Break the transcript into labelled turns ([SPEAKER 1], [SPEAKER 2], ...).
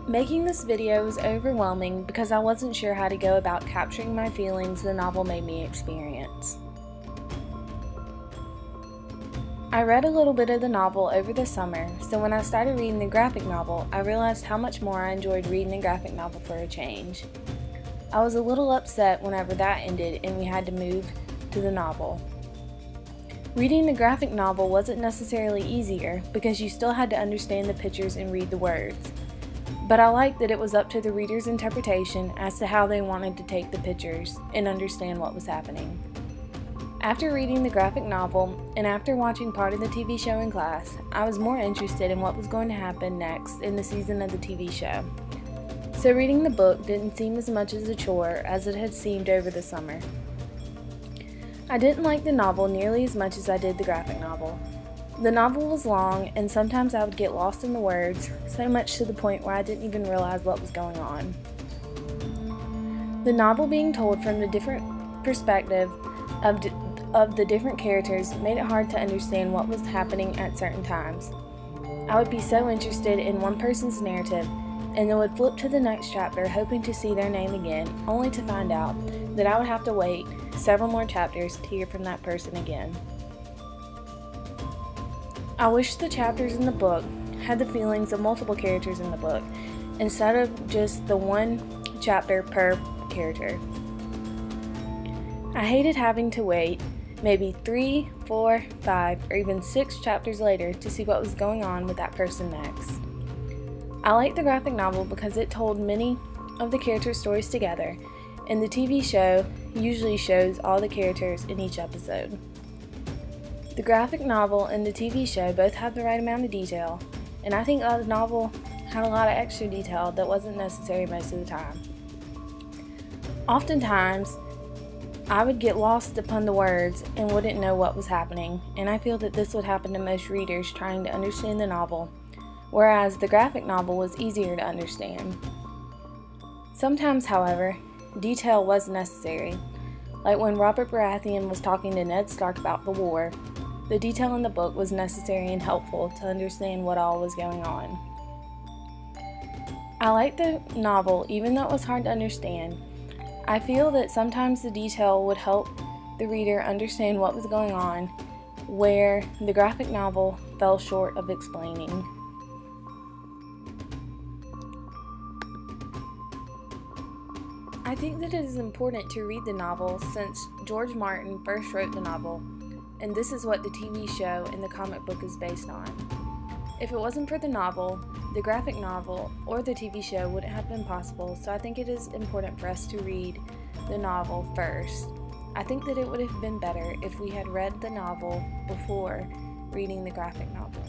[SPEAKER 1] Making this video was overwhelming because I wasn't sure how to go about capturing my feelings the novel made me experience. I read a little bit of the novel over the summer, so when I started reading the graphic novel, I realized how much more I enjoyed reading a graphic novel for a change. I was a little upset whenever that ended and we had to move to the novel. Reading the graphic novel wasn't necessarily easier because you still had to understand the pictures and read the words. But I liked that it was up to the reader's interpretation as to how they wanted to take the pictures and understand what was happening. After reading the graphic novel and after watching part of the TV show in class, I was more interested in what was going to happen next in the season of the TV show. So reading the book didn't seem as much as a chore as it had seemed over the summer. I didn't like the novel nearly as much as I did the graphic novel. The novel was long, and sometimes I would get lost in the words, so much to the point where I didn't even realize what was going on. The novel being told from the different perspective of the different characters made it hard to understand what was happening at certain times. I would be so interested in one person's narrative, and then would flip to the next chapter hoping to see their name again, only to find out that I would have to wait several more chapters to hear from that person again. I wish the chapters in the book had the feelings of multiple characters in the book, instead of just the one chapter per character. I hated having to wait maybe 3, 4, 5, or even 6 chapters later to see what was going on with that person next. I liked the graphic novel because it told many of the characters' stories together, and the TV show usually shows all the characters in each episode. The graphic novel and the TV show both have the right amount of detail, and I think the novel had a lot of extra detail that wasn't necessary most of the time. Oftentimes, I would get lost upon the words and wouldn't know what was happening, and I feel that this would happen to most readers trying to understand the novel, whereas the graphic novel was easier to understand. Sometimes, however, detail was necessary, like when Robert Baratheon was talking to Ned Stark about the war. The detail in the book was necessary and helpful to understand what all was going on. I liked the novel even though it was hard to understand. I feel that sometimes the detail would help the reader understand what was going on, where the graphic novel fell short of explaining. I think that it is important to read the novel since George Martin first wrote the novel, and this is what the TV show and the comic book is based on. If it wasn't for the novel, the graphic novel, or the TV show wouldn't have been possible, so I think it is important for us to read the novel first. I think that it would have been better if we had read the novel before reading the graphic novel.